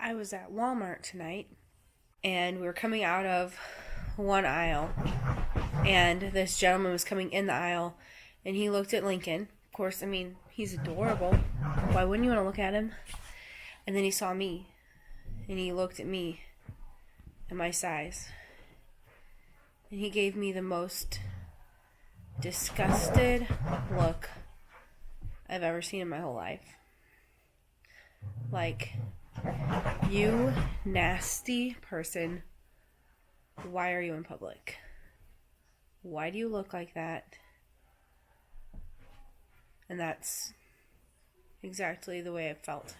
I was at Walmart tonight, and we were coming out of one aisle, and this gentleman was coming in the aisle, and he looked at Lincoln. Of course, I mean, he's adorable. Why wouldn't you want to look at him? And then he saw me, and he looked at me and my size, and he gave me the most disgusted look I've ever seen in my whole life. Like, you nasty person, why are you in public? Why do you look like that? And that's exactly the way I felt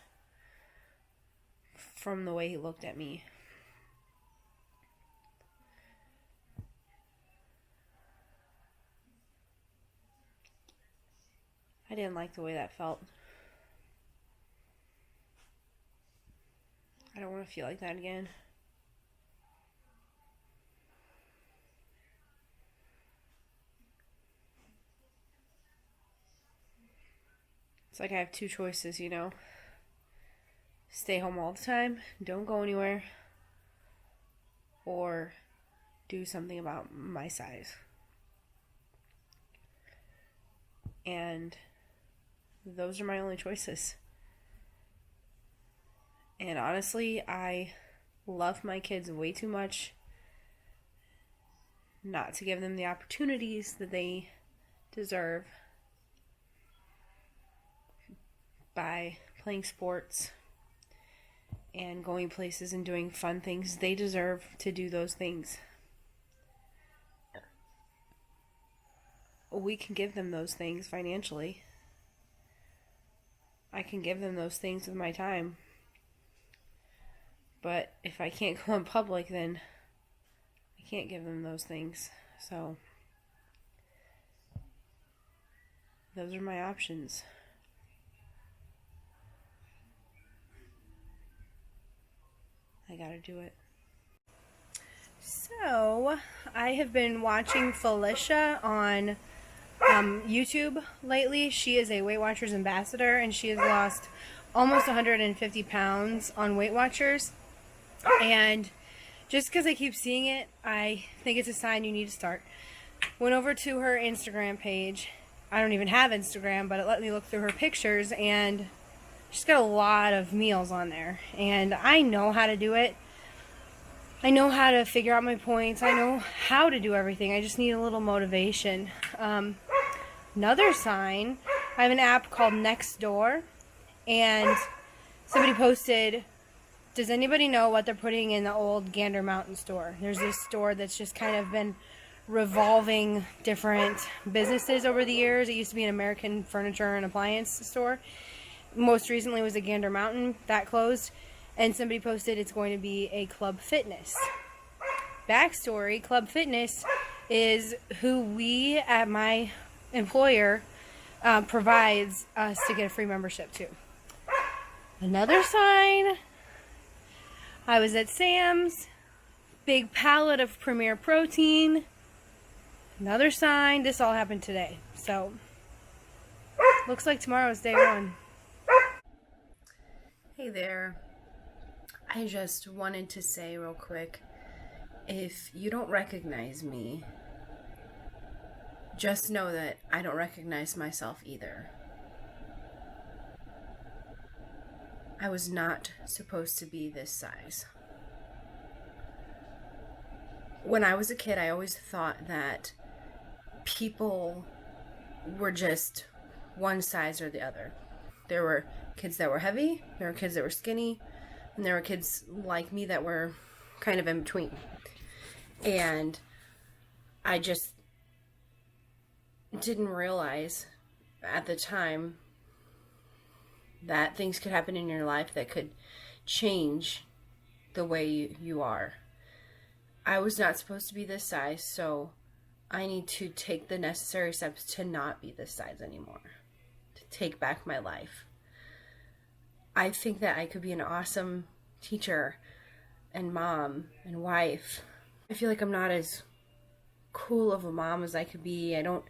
from the way he looked at me. I didn't like the way that felt. I don't want to feel like that again. It's like I have two choices, you know. Stay home all the time, don't go anywhere, or do something about my size. And those are my only choices. And honestly, I love my kids way too much not to give them the opportunities that they deserve by playing sports and going places and doing fun things. They deserve to do those things. We can give them those things financially. I can give them those things with my time. But if I can't go in public, then I can't give them those things. So, those are my options. I gotta do it. So, I have been watching Felicia on YouTube lately. She is a Weight Watchers ambassador, and she has lost almost 150 pounds on Weight Watchers. And just because I keep seeing it, I think it's a sign you need to start. Went over to her Instagram page. I don't even have Instagram, but it let me look through her pictures, and she's got a lot of meals on there. And I know how to do it. I know how to figure out my points. I know how to do everything. I just need a little motivation. Another sign, I have an app called Nextdoor, and somebody posted, does anybody know what they're putting in the old Gander Mountain store? There's this store that's just kind of been revolving different businesses over the years. It used to be an American furniture and appliance store. Most recently was a Gander Mountain. That closed. And somebody posted it's going to be a Club Fitness. Backstory, Club Fitness is who we at my employer provides us to get a free membership to. Another sign, I was at Sam's, big pallet of Premier Protein. Another sign, this all happened today. So, looks like tomorrow's day one. Hey there. I just wanted to say real quick, if you don't recognize me, just know that I don't recognize myself either. I was not supposed to be this size. When I was a kid, I always thought that people were just one size or the other. There were kids that were heavy, there were kids that were skinny, and there were kids like me that were kind of in between. And I just didn't realize at the time that things could happen in your life that could change the way you are. I was not supposed to be this size, so I need to take the necessary steps to not be this size anymore. To take back my life. I think that I could be an awesome teacher and mom and wife. I feel like I'm not as cool of a mom as I could be. I don't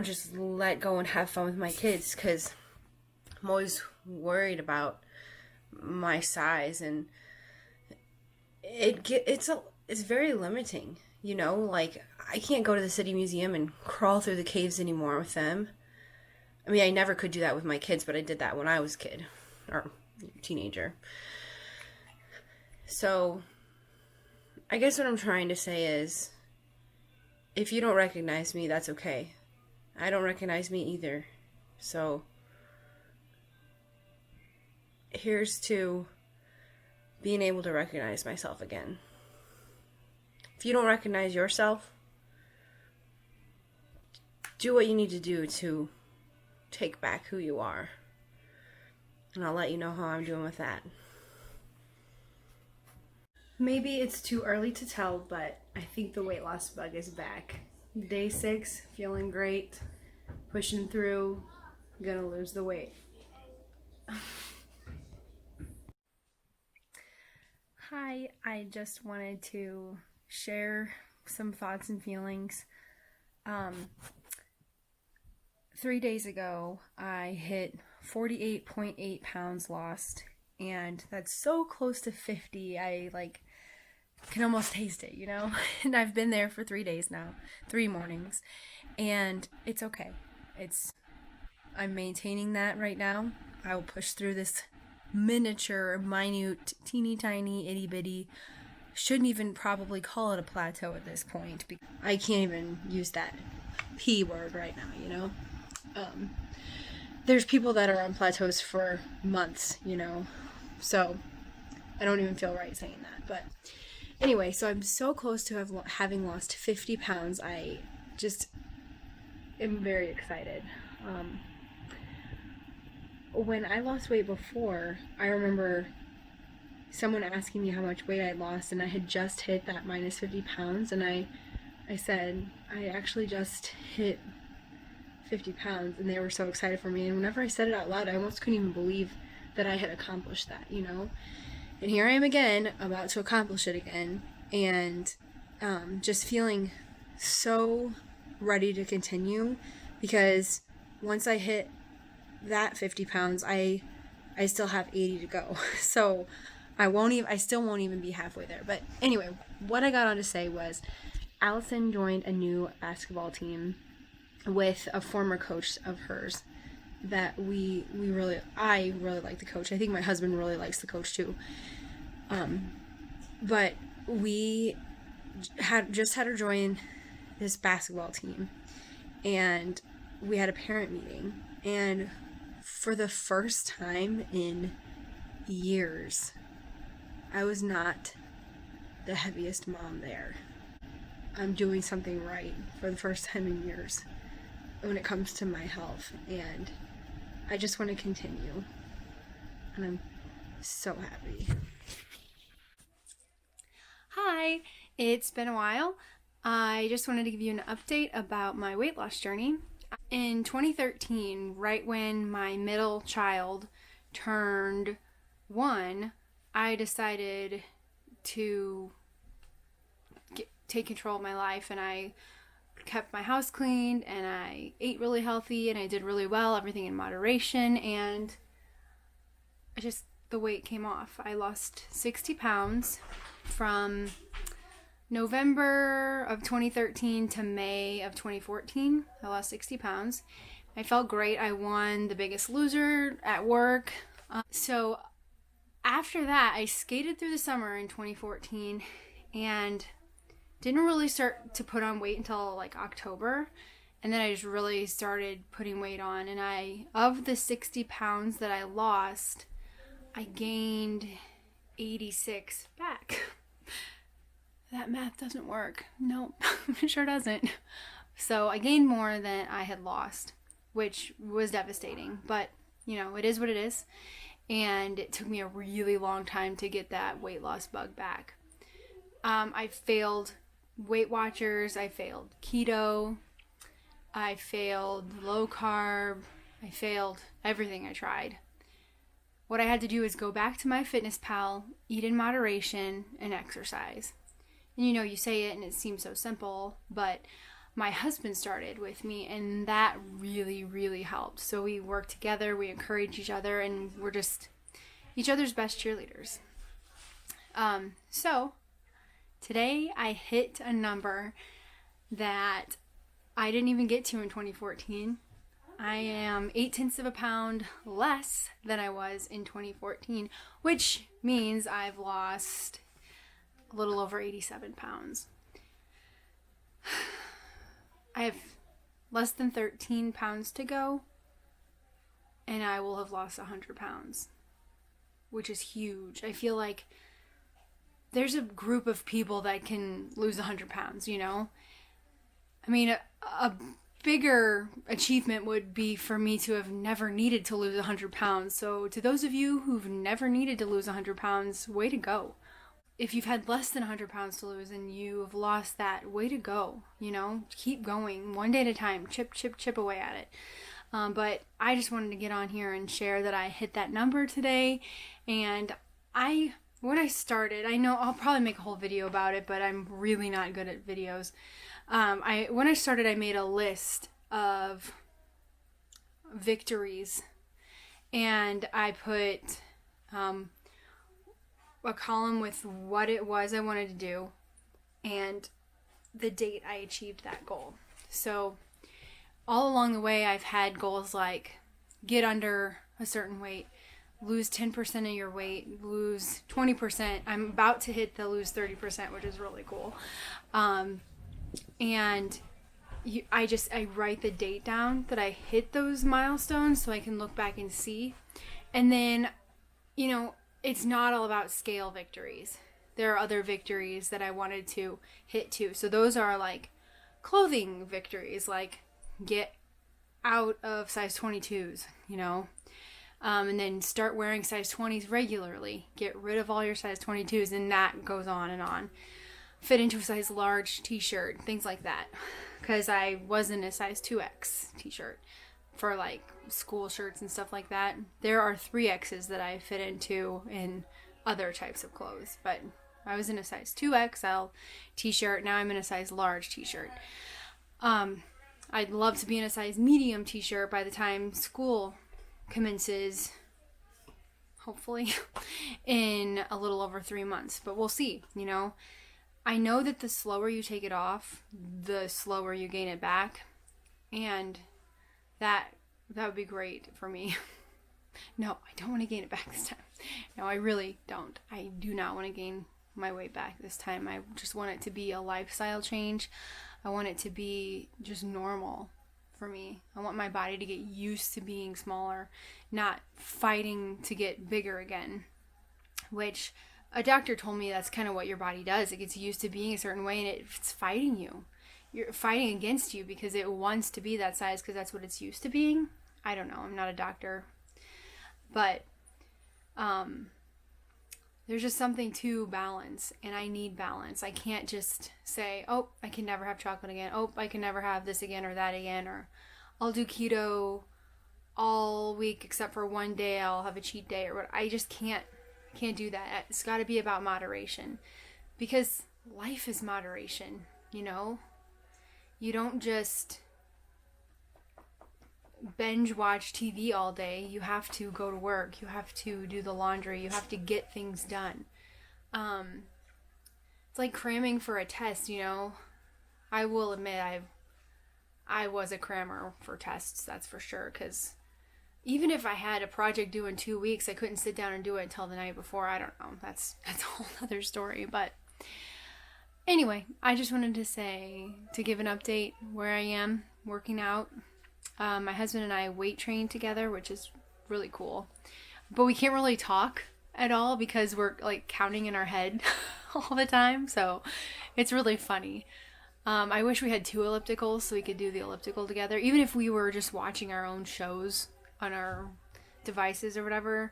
just let go and have fun with my kids because I'm always worried about my size, and it's very limiting, you know? Like, I can't go to the city museum and crawl through the caves anymore with them. I mean, I never could do that with my kids, but I did that when I was a kid or teenager. So, I guess what I'm trying to say is, if you don't recognize me, that's okay. I don't recognize me either. So, here's to being able to recognize myself again. If you don't recognize yourself, do what you need to do to take back who you are. And I'll let you know how I'm doing with that. Maybe it's too early to tell, but I think the weight loss bug is back. Day 6, feeling great, pushing through, gonna lose the weight. Hi, I just wanted to share some thoughts and feelings. 3 days ago, I hit 48.8 pounds lost, and that's so close to 50. I can almost taste it, you know? And I've been there for 3 days now, 3 mornings, and it's okay. I'm maintaining that right now. I will push through this miniature, minute, teeny tiny, itty bitty, shouldn't even probably call it a plateau at this point. I can't even use that P word right now, you know? There's people that are on plateaus for months, you know? So I don't even feel right saying that. But anyway, so I'm so close to having lost 50 pounds. I just am very excited. When I lost weight before, I remember someone asking me how much weight I lost, and I had just hit that minus 50 pounds, and I said, I actually just hit 50 pounds, and they were so excited for me, and whenever I said it out loud, I almost couldn't even believe that I had accomplished that, you know? And here I am again, about to accomplish it again, and just feeling so ready to continue, because once I hit that 50 pounds, I still have 80 to go. So I still won't even be halfway there. But anyway, what I got on to say was Allison joined a new basketball team with a former coach of hers that I really like the coach. I think my husband really likes the coach too. But we had her join this basketball team, and we had a parent meeting, and for the first time in years, I was not the heaviest mom there. I'm doing something right for the first time in years when it comes to my health, and I just want to continue, and I'm so happy. Hi, it's been a while. I just wanted to give you an update about my weight loss journey. In 2013, right when my middle child turned 1, I decided to take control of my life, and I kept my house cleaned, and I ate really healthy, and I did really well, everything in moderation, and the weight came off. I lost 60 pounds from November of 2013 to May of 2014. I lost 60 pounds. I felt great. I won the Biggest Loser at work. So after that, I skated through the summer in 2014 and didn't really start to put on weight until October. And then I just really started putting weight on. And of the 60 pounds that I lost, I gained 86 back. That math doesn't work. Nope, it sure doesn't. So I gained more than I had lost, which was devastating. But, it is what it is. And it took me a really long time to get that weight loss bug back. I failed Weight Watchers. I failed keto. I failed low carb. I failed everything I tried. What I had to do is go back to MyFitnessPal, eat in moderation, and exercise. And you say it and it seems so simple, but my husband started with me, and that really, really helped. So we worked together, we encouraged each other, and each other's best cheerleaders. So today I hit a number that I didn't even get to in 2014. I am 0.8 of a pound less than I was in 2014, which means I've lost a little over 87 pounds. I have less than 13 pounds to go, and I will have lost 100 pounds, which is huge. I feel like there's a group of people that can lose 100 pounds, you know? I mean, a bigger achievement would be for me to have never needed to lose 100 pounds. So to those of you who've never needed to lose 100 pounds, way to go. If you've had less than 100 pounds to lose and you've lost that, way to go. You know, keep going one day at a time, chip away at it. But I just wanted to get on here and share that I hit that number today. And when I started, I know I'll probably make a whole video about it, but I'm really not good at videos. When I started, I made a list of victories, and I put a column with what it was I wanted to do and the date I achieved that goal. So all along the way, I've had goals like get under a certain weight, lose 10% of your weight, lose 20%. I'm about to hit the lose 30%, which is really cool. And I write the date down that I hit those milestones so I can look back and see. And then, you know, it's not all about scale victories. There are other victories that I wanted to hit too. So those are like clothing victories, like get out of size 22s, you know, and then start wearing size 20s regularly. Get rid of all your size 22s, and that goes on and on. Fit into a size large t-shirt, things like that. Because I was in a size 2X t-shirt for like school shirts and stuff like that. There are 3Xs that I fit into in other types of clothes. But I was in a size 2XL t-shirt. Now I'm in a size large t-shirt. I'd love to be in a size medium t-shirt by the time school commences, hopefully, in a little over 3 months. But we'll see, you know. I know that the slower you take it off, the slower you gain it back. And that would be great for me. No, I don't want to gain it back this time. No, I really don't. I do not want to gain my weight back this time. I just want it to be a lifestyle change. I want it to be just normal for me. I want my body to get used to being smaller, not fighting to get bigger again, which a doctor told me that's kind of what your body does. It gets used to being a certain way, and it's fighting you. You're fighting against you because it wants to be that size because that's what it's used to being. I don't know. I'm not a doctor. But there's just something to balance, and I need balance. I can't just say, oh, I can never have chocolate again. Oh, I can never have this again or that again. Or I'll do keto all week except for one day I'll have a cheat day or what. I just can't do that. It's got to be about moderation, because life is moderation, you know? You don't just binge watch TV all day. You have to go to work. You have to do the laundry. You have to get things done. It's like cramming for a test, you know? I will admit I was a crammer for tests, that's for sure, because even if I had a project due in 2 weeks, I couldn't sit down and do it until the night before. I don't know. That's a whole other story. But anyway, I just wanted to give an update where I am working out. My husband and I weight train together, which is really cool. But we can't really talk at all because we're like counting in our head all the time. So it's really funny. I wish we had 2 ellipticals so we could do the elliptical together. Even if we were just watching our own shows on our devices or whatever,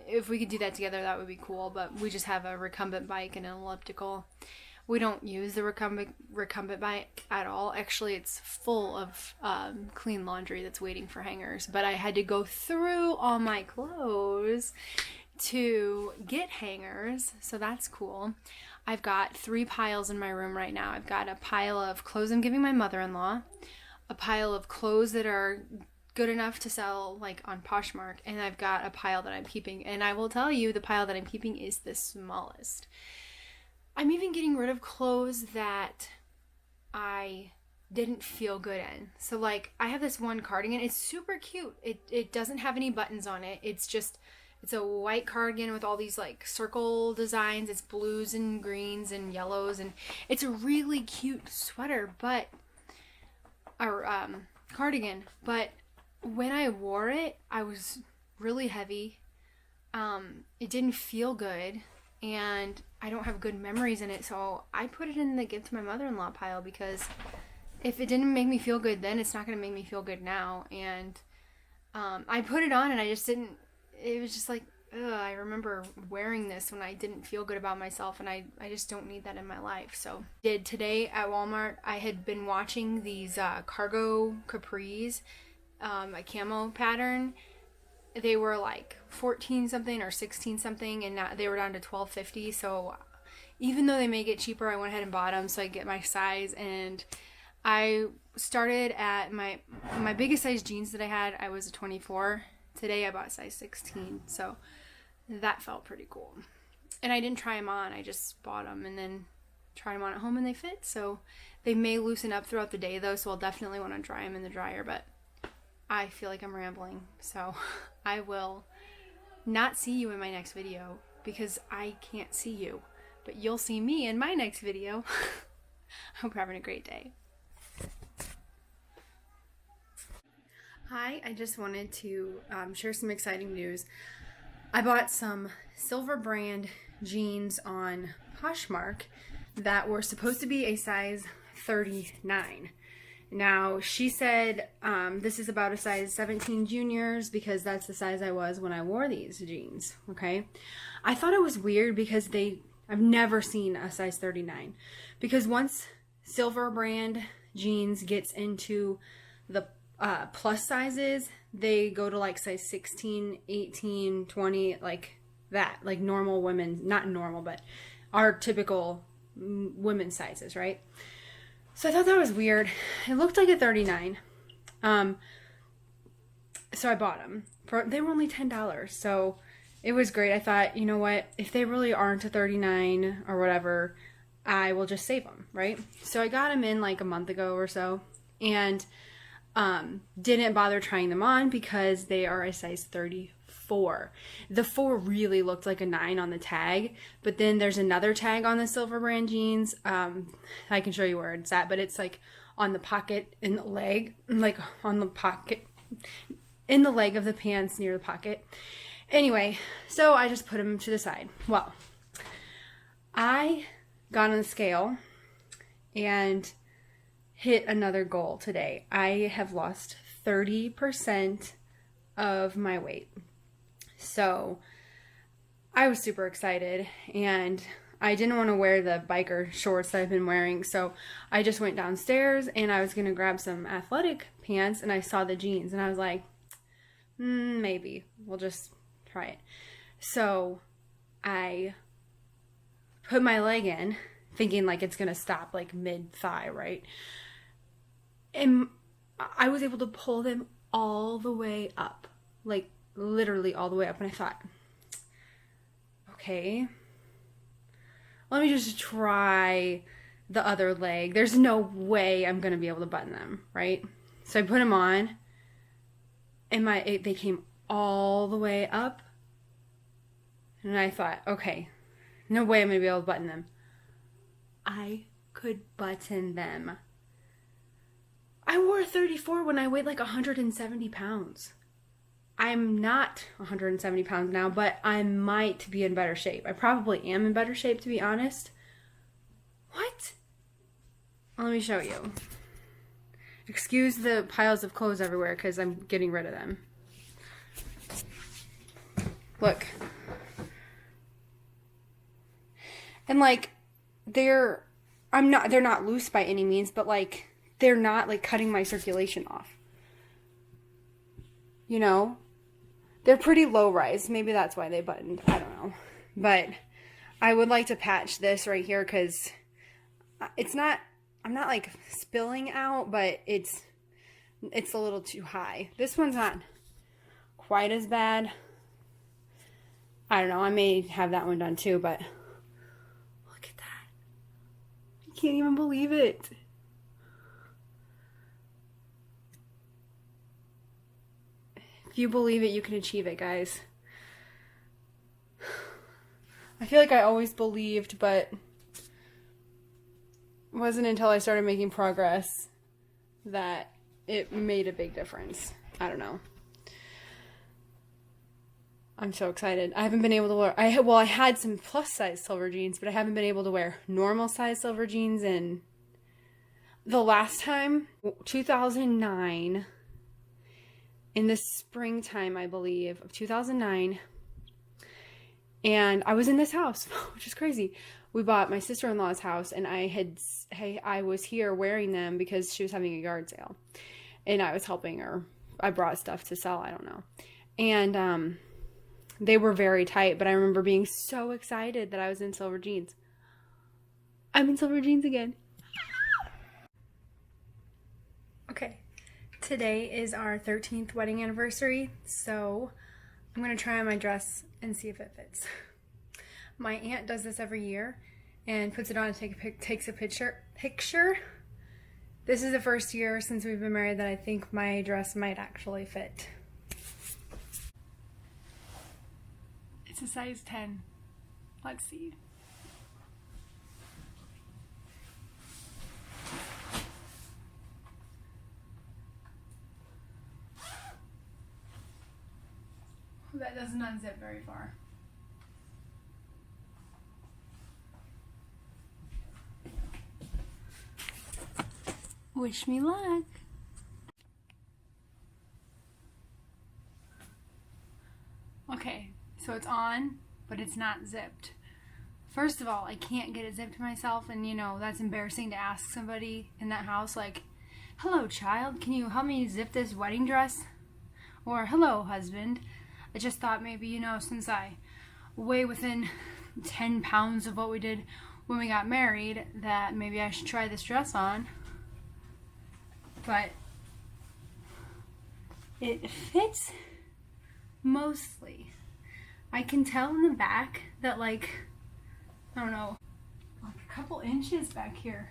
if we could do that together, that would be cool. But we just have a recumbent bike and an elliptical. We don't use the recumbent bike at all. Actually, it's full of clean laundry that's waiting for hangers. But I had to go through all my clothes to get hangers, so that's cool. I've got 3 piles in my room right now. I've got a pile of clothes I'm giving my mother-in-law, a pile of clothes that are good enough to sell like on Poshmark, and I've got a pile that I'm keeping, and I will tell you the pile that I'm keeping is the smallest. I'm even getting rid of clothes that I didn't feel good in. So like I have this one cardigan. It's super cute. It doesn't have any buttons on it. It's a white cardigan with all these like circle designs. It's blues and greens and yellows, and it's a really cute sweater, cardigan. But when I wore it, I was really heavy. It didn't feel good, and I don't have good memories in it, so I put it in the give to my mother-in-law pile, because if it didn't make me feel good then, it's not going to make me feel good now. And I put it on, and I just didn't, it was just like, ugh, I remember wearing this when I didn't feel good about myself, and I just don't need that in my life. So today at Walmart, I had been watching these cargo capris, a camo pattern. They were like 14 something or 16 something, and now they were down to $12.50. So even though they may get cheaper, I went ahead and bought them so I get my size. And I started at my biggest size jeans that I had. I was a 24. Today I bought size 16, so that felt pretty cool. And I didn't try them on. I just bought them and then tried them on at home, and they fit. So they may loosen up throughout the day though, so I'll definitely want to dry them in the dryer. But I feel like I'm rambling, so I will not see you in my next video because I can't see you, but you'll see me in my next video. Hope you're having a great day. Hi, I just wanted to share some exciting news. I bought some Silver brand jeans on Poshmark that were supposed to be a size 39. Now, she said this is about a size 17 juniors because that's the size I was when I wore these jeans, okay? I thought it was weird because I've never seen a size 39. Because once Silver brand jeans gets into the plus sizes, they go to like size 16, 18, 20, like that. Like normal women, not normal, but our typical women's sizes, right? So I thought that was weird. It looked like a 39. So I bought them. They were only $10. So it was great. I thought, you know what? If they really aren't a 39 or whatever, I will just save them, right? So I got them in like a month ago or so. And didn't bother trying them on because they are a size 34. The 4 really looked like a 9 on the tag, but then there's another tag on the Silver brand jeans. I can show you where it's at, but it's like on the pocket in the leg, like on the pocket in the leg of the pants near the pocket. Anyway, so I just put them to the side. Well, I got on the scale and hit another goal today. I have lost 30% of my weight. So I was super excited, and I didn't want to wear the biker shorts that I've been wearing. So I just went downstairs and I was going to grab some athletic pants, and I saw the jeans and I was like, maybe we'll just try it. So I put my leg in thinking like it's going to stop like mid thigh, right? And I was able to pull them all the way up, like literally all the way up. And I thought, okay, let me just try the other leg. There's no way I'm going to be able to button them, right? So I put them on, and they came all the way up. And I thought, okay, no way I'm going to be able to button them. I could button them. I wore a 34 when I weighed like 170 pounds. I'm not 170 pounds now, but I might be in better shape. I probably am in better shape, to be honest. What? Let me show you. Excuse the piles of clothes everywhere because I'm getting rid of them. Look. And like, they're not loose by any means, but like, they're not like cutting my circulation off. You know? They're pretty low rise. Maybe that's why they buttoned. I don't know. But I would like to patch this right here because I'm not like spilling out, but it's It's a little too high. This one's not quite as bad. I don't know. I may have that one done too, but look at that. I can't even believe it. If you believe it, you can achieve it, guys. I feel like I always believed, but it wasn't until I started making progress that it made a big difference. I don't know. I'm so excited. I haven't been able to wear, I had some plus size silver jeans, but I haven't been able to wear normal size silver jeans in the last time, 2009, in the springtime, I believe, of 2009. And I was in this house, which is crazy. We bought my sister-in-law's house, and I was here wearing them because she was having a yard sale. And I was helping her. I brought stuff to sell, I don't know. And they were very tight, but I remember being so excited that I was in silver jeans. I'm in silver jeans again. Okay, today is our 13th wedding anniversary, so I'm going to try on my dress and see if it fits. My aunt does this every year and puts it on and takes a picture. This is the first year since we've been married that I think my dress might actually fit. It's a size 10. Let's see. That doesn't unzip very far. Wish me luck. Okay, so it's on, but it's not zipped. First of all, I can't get it zipped myself, and you know, that's embarrassing to ask somebody in that house, like, hello child, can you help me zip this wedding dress? Or hello husband. I just thought maybe, you know, since I weigh within 10 pounds of what we did when we got married, that maybe I should try this dress on. But it fits mostly. I can tell in the back that, like, I don't know, like a couple inches back here.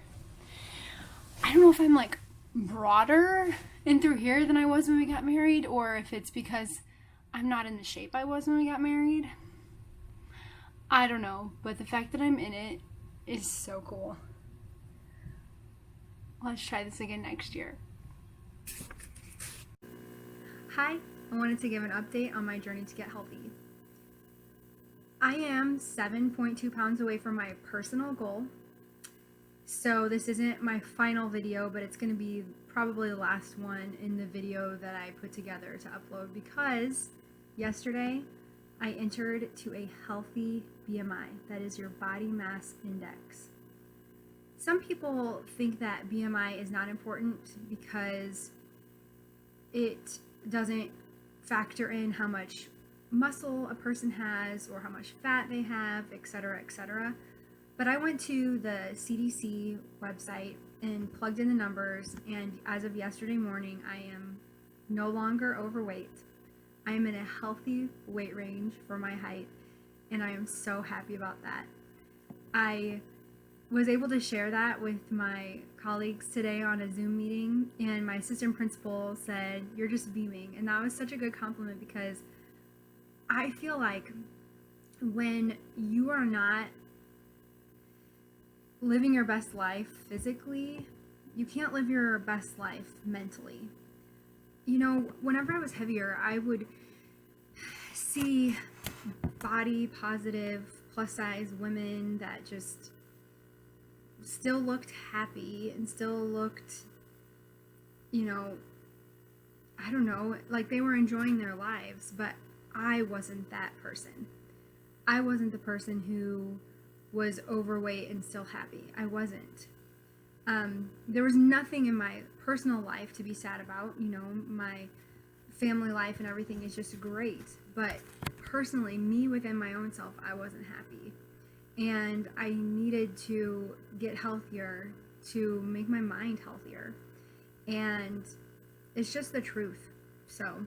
I don't know if I'm like broader in through here than I was when we got married, or if it's because I'm not in the shape I was when we got married. I don't know, but the fact that I'm in it is so cool. Let's try this again next year. Hi, I wanted to give an update on my journey to get healthy. I am 7.2 pounds away from my personal goal. So this isn't my final video, but it's going to be probably the last one in the video that I put together to upload, because yesterday I entered to a healthy BMI, that is your body mass index. Some people think that BMI is not important because it doesn't factor in how much muscle a person has or how much fat they have, etc., etc. But I went to the CDC website and plugged in the numbers, and as of yesterday morning, I am no longer overweight. I am in a healthy weight range for my height, and I am so happy about that. I was able to share that with my colleagues today on a Zoom meeting, and my assistant principal said, "You're just beaming," and that was such a good compliment, because I feel like when you are not living your best life physically, you can't live your best life mentally. You know, whenever I was heavier, I would see body positive, plus size women that just still looked happy and still looked, you know, I don't know, like they were enjoying their lives, but I wasn't that person. I wasn't the person who was overweight and still happy. I wasn't. There was nothing in my personal life to be sad about. You know, my family life and everything is just great. But personally, me within my own self, I wasn't happy. And I needed to get healthier to make my mind healthier. And it's just the truth. So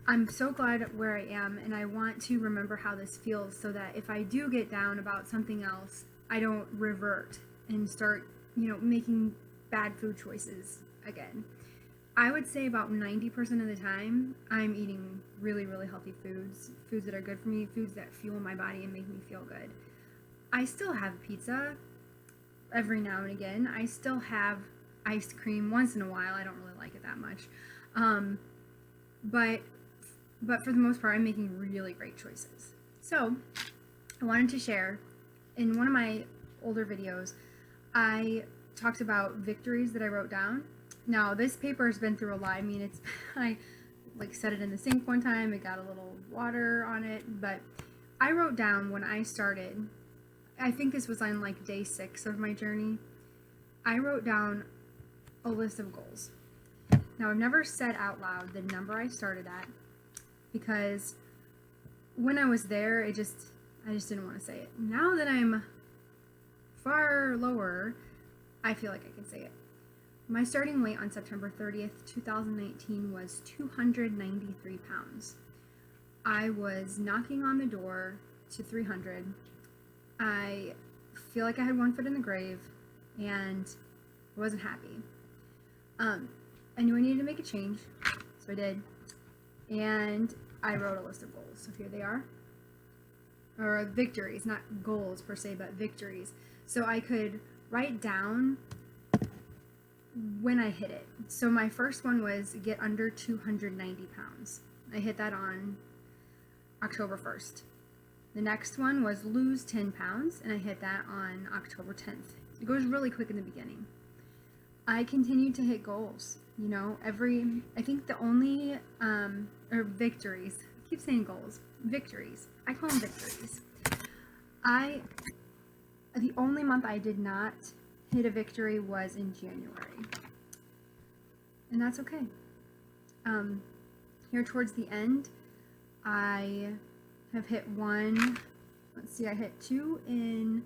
I'm so glad where I am, and I want to remember how this feels so that if I do get down about something else, I don't revert and start, making bad food choices again. I would say about 90% of the time, I'm eating really, really healthy foods that are good for me, foods that fuel my body and make me feel good. I still have pizza every now and again. I still have ice cream once in a while. I don't really like it that much. But for the most part, I'm making really great choices. So I wanted to share, in one of my older videos, I talked about victories that I wrote down. Now, this paper has been through a lot. I mean, I set it in the sink one time. It got a little water on it, but I wrote down when I started, I think this was on day 6 of my journey. I wrote down a list of goals. Now, I've never said out loud the number I started at, because when I was there, I just didn't want to say it. Now that I'm far lower, I feel like I can say it. My starting weight on September 30th, 2019 was 293 pounds. I was knocking on the door to 300. I feel like I had one foot in the grave, and I wasn't happy. I knew I needed to make a change, so I did. And I wrote a list of goals. So here they are. Or victories, not goals per se, but victories. So I could write down when I hit it. So my first one was get under 290 pounds. I hit that on October 1st. The next one was lose 10 pounds, and I hit that on October 10th. It goes really quick in the beginning. I continued to hit goals. I think the only, or victories, I keep saying goals, victories. I call them victories. The only month I did not hit a victory was in January. And that's okay. Here towards the end, I have hit one, I hit 2 in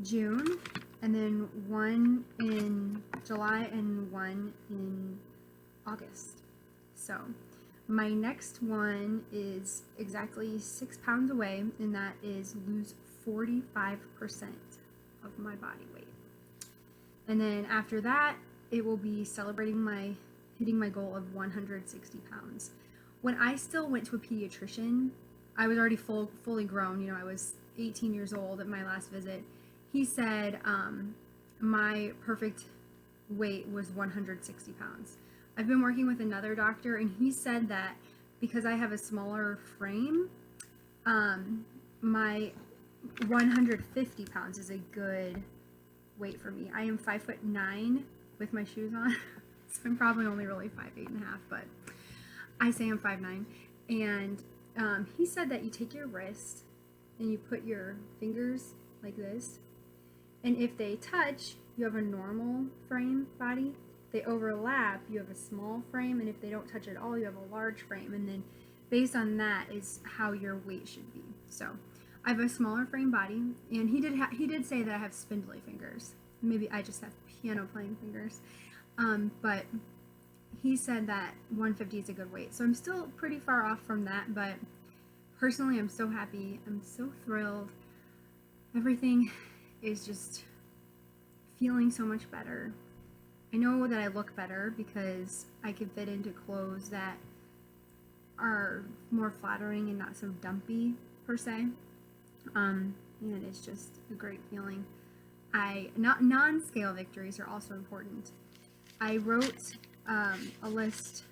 June, and then 1 in July, and 1 in August. So my next one is exactly 6 pounds away, and that is lose 45% of my body weight. And then after that, it will be celebrating hitting my goal of 160 pounds. When I still went to a pediatrician, I was already fully grown. I was 18 years old at my last visit. He said my perfect weight was 160 pounds. I've been working with another doctor, and he said that because I have a smaller frame, my 150 pounds is a good weight for me. I am 5'9" with my shoes on, so I'm probably only really 5'8.5", but I say I'm 5'9". And he said that you take your wrist and you put your fingers like this, and if they touch, you have a normal frame body. If they overlap, you have a small frame, and if they don't touch at all, you have a large frame. And then based on that is how your weight should be. So I have a smaller frame body, and he did say that I have spindly fingers. Maybe I just have piano playing fingers. But he said that 150 is a good weight. So I'm still pretty far off from that, but personally, I'm so happy. I'm so thrilled. Everything is just feeling so much better. I know that I look better because I can fit into clothes that are more flattering and not so dumpy per se. And it's just a great feeling. Non-scale victories are also important. I wrote a list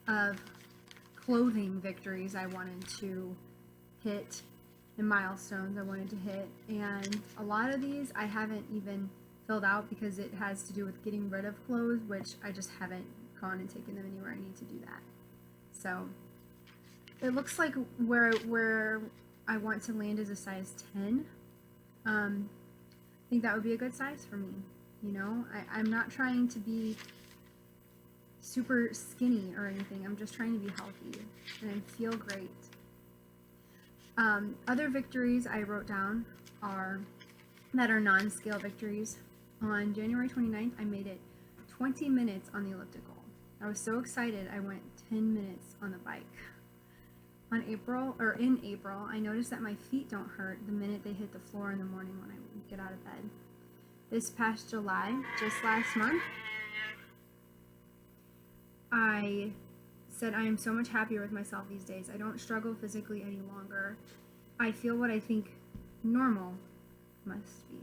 of clothing victories I wanted to hit and milestones I wanted to hit, and a lot of these I haven't even filled out because it has to do with getting rid of clothes, which I just haven't gone and taken them anywhere I need to do that. So it looks like where I want to land is a size 10. I think that would be a good size for me. I'm not trying to be super skinny or anything. I'm just trying to be healthy and I feel great. Other victories I wrote down that are non-scale victories. On January 29th, I made it 20 minutes on the elliptical. I was so excited I went 10 minutes on the bike. In April, I noticed that my feet don't hurt the minute they hit the floor in the morning when I get out of bed. This past July, just last month, I said I am so much happier with myself these days. I don't struggle physically any longer. I feel what I think normal must be.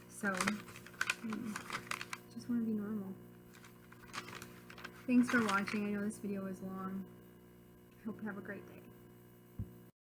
So, just want to be normal. Thanks for watching. I know this video is long. I hope you have a great day.